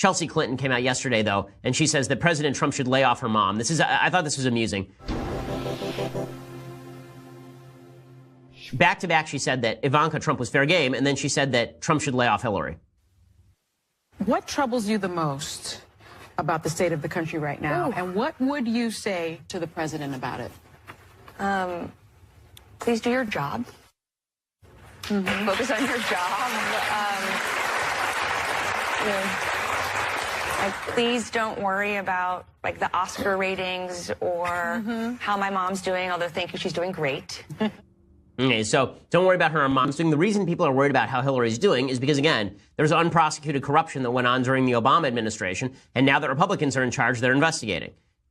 Chelsea Clinton came out yesterday, though, and she says that President Trump should lay off her mom. I thought this was amusing. Back to back, she said that Ivanka Trump was fair game, and then she said that Trump should lay off Hillary. What troubles you the most about the state of the country right now? Ooh. And what would you say to the president about it? Please do your job. Mm-hmm. Focus on your job. Please don't worry about like the Oscar ratings or how my mom's doing, although thank you, she's doing great. Okay, so don't worry about her mom's doing. The reason people are worried about how Hillary's doing is because, again, there's unprosecuted corruption that went on during the Obama administration, and now that Republicans are in charge, they're investigating.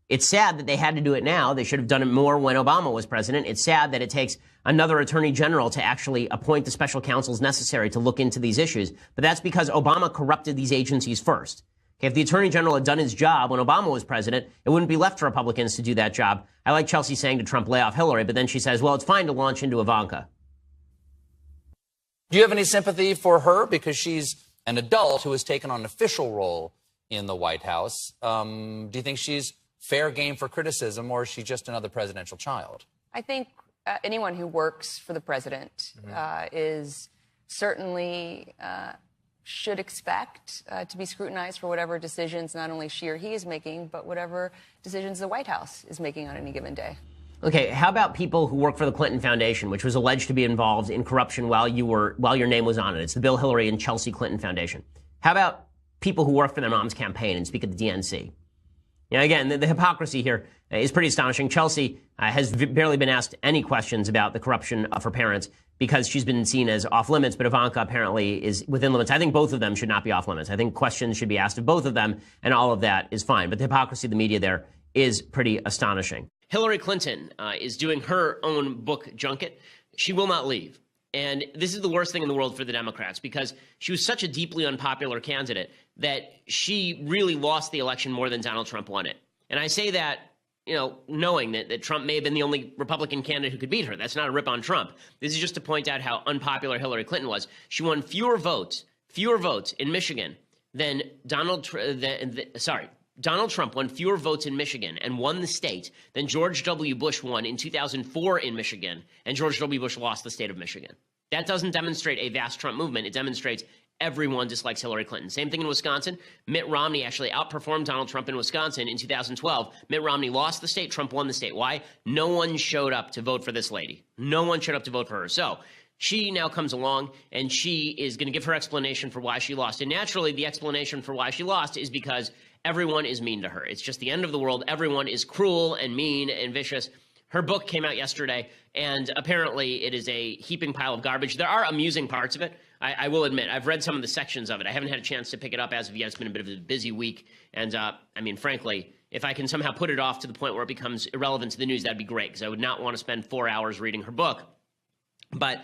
It's sad that they had to do it now. They should have done it more when Obama was president. It's sad that it takes another attorney general to actually appoint the special counsels necessary to look into these issues. But that's because Obama corrupted these agencies first. Okay, if the attorney general had done his job when Obama was president, it wouldn't be left to Republicans to do that job. I like Chelsea saying to Trump, lay off Hillary, but then she says, well, it's fine to launch into Ivanka. Do you have any sympathy for her? Because she's an adult who has taken on an official role in the White House. Do you think she's fair game for criticism, or is she just another presidential child? I think anyone who works for the president is certainly should expect to be scrutinized for whatever decisions not only she or he is making, but whatever decisions the White House is making on any given day. Okay, how about people who work for the Clinton Foundation, which was alleged to be involved in corruption while your name was on it? It's the Bill, Hillary, and Chelsea Clinton Foundation. How about people who work for their mom's campaign and speak at the DNC? You know, again, the hypocrisy here is pretty astonishing. Chelsea has barely been asked any questions about the corruption of her parents because she's been seen as off limits, but Ivanka apparently is within limits. I think both of them should not be off limits. I think questions should be asked of both of them, and all of that is fine. But the hypocrisy of the media there is pretty astonishing. Hillary Clinton is doing her own book junket. She will not leave. And this is the worst thing in the world for the Democrats because she was such a deeply unpopular candidate that she really lost the election more than Donald Trump won it. And I say that, you know, knowing that Trump may have been the only Republican candidate who could beat her. That's not a rip on Trump. This is just to point out how unpopular Hillary Clinton was. She won fewer votes in Michigan than Donald Trump won fewer votes in Michigan and won the state than George W. Bush won in 2004 in Michigan, and George W. Bush lost the state of Michigan. That doesn't demonstrate a vast Trump movement. It demonstrates everyone dislikes Hillary Clinton. Same thing in Wisconsin. Mitt Romney actually outperformed Donald Trump in Wisconsin in 2012. Mitt Romney lost the state. Trump won the state. Why? No one showed up to vote for this lady. No one showed up to vote for her. So she now comes along, and she is going to give her explanation for why she lost. And naturally, the explanation for why she lost is because everyone is mean to her. It's just the end of the world. Everyone is cruel and mean and vicious. Her book came out yesterday, and apparently it is a heaping pile of garbage. There are amusing parts of it. I will admit, I've read some of the sections of it. I haven't had a chance to pick it up as of yet. It's been a bit of a busy week. And, I mean, frankly, if I can somehow put it off to the point where it becomes irrelevant to the news, that'd be great, because I would not want to spend 4 hours reading her book. But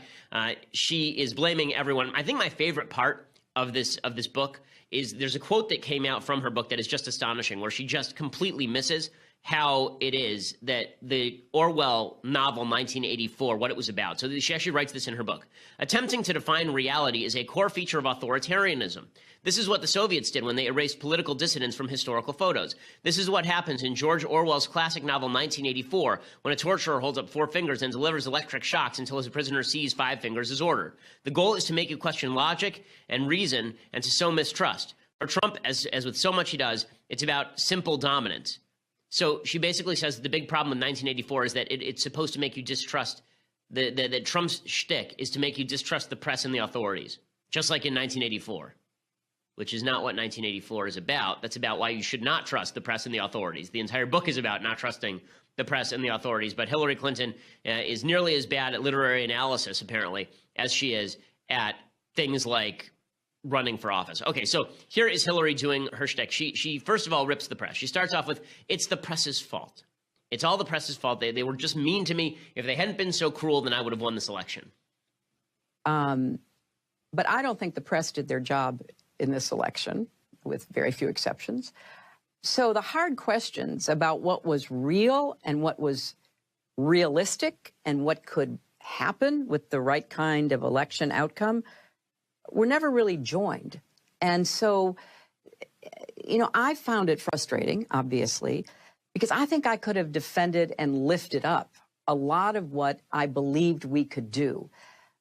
she is blaming everyone. I think my favorite part of this book is there's a quote that came out from her book that is just astonishing, where she just completely misses how it is that the Orwell novel 1984, what it was about. So she actually writes this in her book. Attempting to define reality is a core feature of authoritarianism. This is what the Soviets did when they erased political dissidents from historical photos. This is what happens in George Orwell's classic novel 1984, when a torturer holds up 4 fingers and delivers electric shocks until his prisoner sees 5 fingers as ordered. The goal is to make you question logic and reason and to sow mistrust. For Trump, as with so much he does, it's about simple dominance. So she basically says that the big problem with 1984 is that it's supposed to make you distrust, that Trump's shtick is to make you distrust the press and the authorities, just like in 1984, which is not what 1984 is about. That's about why you should not trust the press and the authorities. The entire book is about not trusting the press and the authorities. But Hillary Clinton is nearly as bad at literary analysis, apparently, as she is at things like running for office. Okay, so here is Hillary doing her shtick. She first of all rips the press. She starts off with, it's the press's fault. It's all the press's fault. They were just mean to me. If they hadn't been so cruel, then I would have won this election. But I don't think the press did their job in this election, with very few exceptions. So the hard questions about what was real and what was realistic and what could happen with the right kind of election outcome were never really joined. And so I found it frustrating, obviously, because I think I could have defended and lifted up a lot of what I believed we could do.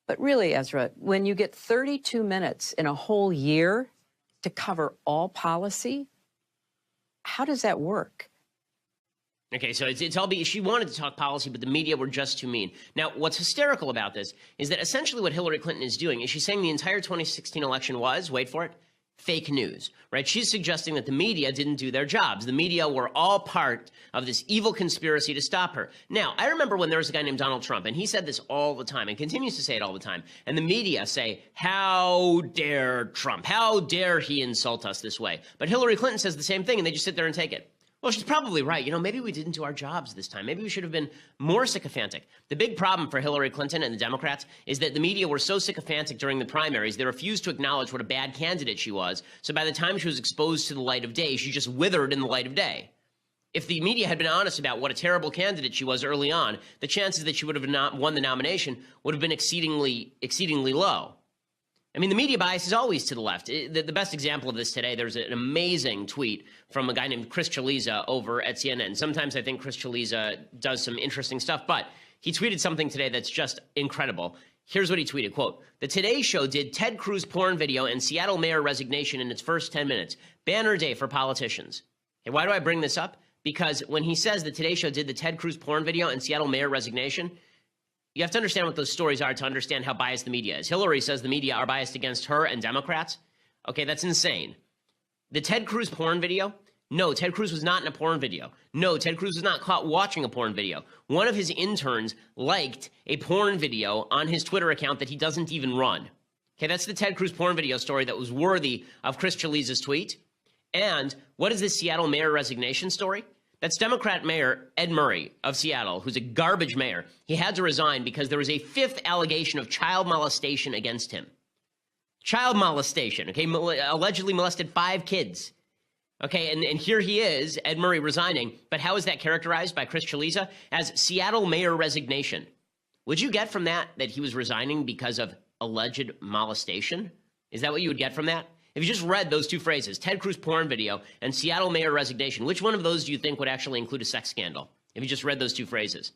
But really, Ezra, when you get 32 minutes in a whole year to cover all policy, how does that work? Okay, so it's all she wanted to talk policy, but the media were just too mean. Now, what's hysterical about this is that essentially what Hillary Clinton is doing is she's saying the entire 2016 election was, wait for it, fake news, right? She's suggesting that the media didn't do their jobs. The media were all part of this evil conspiracy to stop her. Now, I remember when there was a guy named Donald Trump, and he said this all the time and continues to say it all the time. And the media say, how dare Trump? How dare he insult us this way? But Hillary Clinton says the same thing, and they just sit there and take it. Well, she's probably right. Maybe we didn't do our jobs this time. Maybe we should have been more sycophantic. The big problem for Hillary Clinton and the Democrats is that the media were so sycophantic during the primaries, they refused to acknowledge what a bad candidate she was. So by the time she was exposed to the light of day, she just withered in the light of day. If the media had been honest about what a terrible candidate she was early on, the chances that she would have not won the nomination would have been exceedingly low. I mean, the media bias is always to the left. The best example of this today, there's an amazing tweet from a guy named Chris Chaliza over at CNN. Sometimes I think Chris Chaliza does some interesting stuff, but he tweeted something today that's just incredible. Here's what he tweeted, quote, "The Today Show did Ted Cruz porn video and Seattle mayor resignation in its first 10 minutes. Banner day for politicians." Okay, why do I bring this up? Because when he says the Today Show did the Ted Cruz porn video and Seattle mayor resignation, you have to understand what those stories are to understand how biased the media is. Hillary says the media are biased against her and Democrats. Okay, that's insane. The Ted Cruz porn video? No, Ted Cruz was not in a porn video. No, Ted Cruz was not caught watching a porn video. One of his interns liked a porn video on his Twitter account that he doesn't even run. Okay, that's the Ted Cruz porn video story that was worthy of Chris Chaliza's tweet. And what is this Seattle mayor resignation story? That's Democrat Mayor Ed Murray of Seattle, who's a garbage mayor. He had to resign because there was a fifth allegation of child molestation against him. Child molestation, okay? Allegedly molested 5 kids. Okay, and here he is, Ed Murray, resigning. But how is that characterized by Chris Chaliza? As Seattle mayor resignation. Would you get from that he was resigning because of alleged molestation? Is that what you would get from that? If you just read those two phrases, Ted Cruz porn video and Seattle mayor resignation, which one of those do you think would actually include a sex scandal? If you just read those two phrases.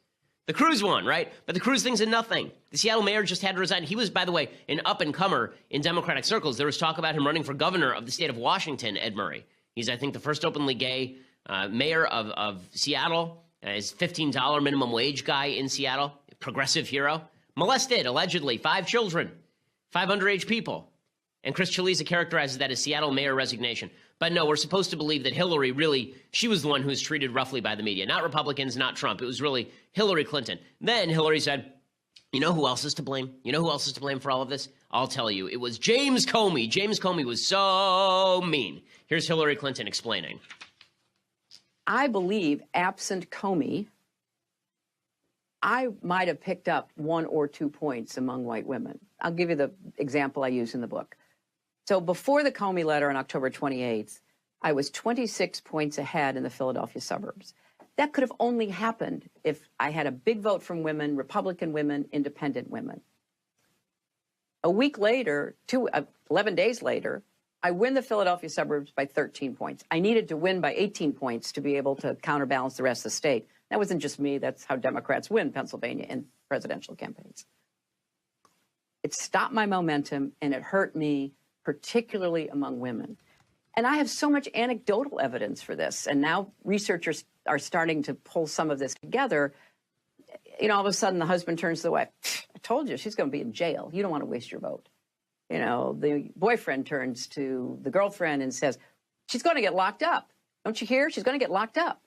The Cruz one, right? But the Cruz thing's a nothing. The Seattle mayor just had to resign. He was, by the way, an up-and-comer in Democratic circles. There was talk about him running for governor of the state of Washington, Ed Murray. He's, I think, the first openly gay mayor of Seattle. He's $15 minimum wage guy in Seattle, progressive hero. Molested, allegedly, 5 children, 5 underage people. And Chris Chaliza characterizes that as Seattle mayor resignation. But no, we're supposed to believe that Hillary really, she was the one who was treated roughly by the media. Not Republicans, not Trump. It was really Hillary Clinton. Then Hillary said, you know who else is to blame? You know who else is to blame for all of this? I'll tell you. It was James Comey. James Comey was so mean. Here's Hillary Clinton explaining. I believe, absent Comey, I might have picked up 1 or 2 points among white women. I'll give you the example I use in the book. So before the Comey letter on October 28th, I was 26 points ahead in the Philadelphia suburbs. That could have only happened if I had a big vote from women, Republican women, independent women. A week later, 11 days later, I win the Philadelphia suburbs by 13 points. I needed to win by 18 points to be able to counterbalance the rest of the state. That wasn't just me. That's how Democrats win Pennsylvania in presidential campaigns. It stopped my momentum, and it hurt me, particularly among women. And I have so much anecdotal evidence for this. And now researchers are starting to pull some of this together. You know, all of a sudden the husband turns to the wife. I told you, she's going to be in jail. You don't want to waste your vote. You know, the boyfriend turns to the girlfriend and says, she's going to get locked up. Don't you hear? She's going to get locked up.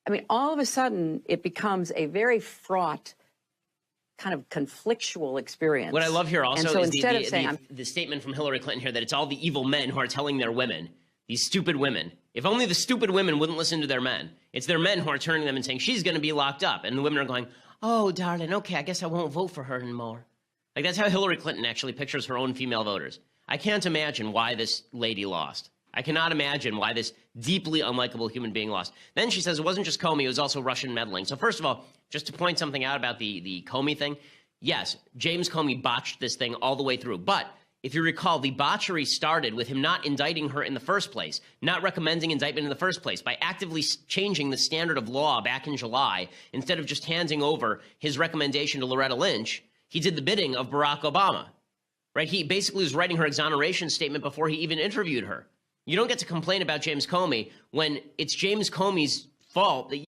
I mean, all of a sudden it becomes a very fraught, kind of conflictual experience. What I love here also so is the statement from Hillary Clinton here that it's all the evil men who are telling their women, these stupid women. If only the stupid women wouldn't listen to their men. It's their men who are turning them and saying, she's going to be locked up. And the women are going, oh, darling, okay, I guess I won't vote for her anymore. Like, that's how Hillary Clinton actually pictures her own female voters. I can't imagine why this lady lost. I cannot imagine why this deeply unlikable human being lost. Then she says it wasn't just Comey, it was also Russian meddling. So first of all, just to point something out about the Comey thing, yes, James Comey botched this thing all the way through. But if you recall, the botchery started with him not indicting her in the first place, not recommending indictment in the first place, by actively changing the standard of law back in July. Instead of just handing over his recommendation to Loretta Lynch, he did the bidding of Barack Obama, right? He basically was writing her exoneration statement before he even interviewed her. You don't get to complain about James Comey when it's James Comey's fault that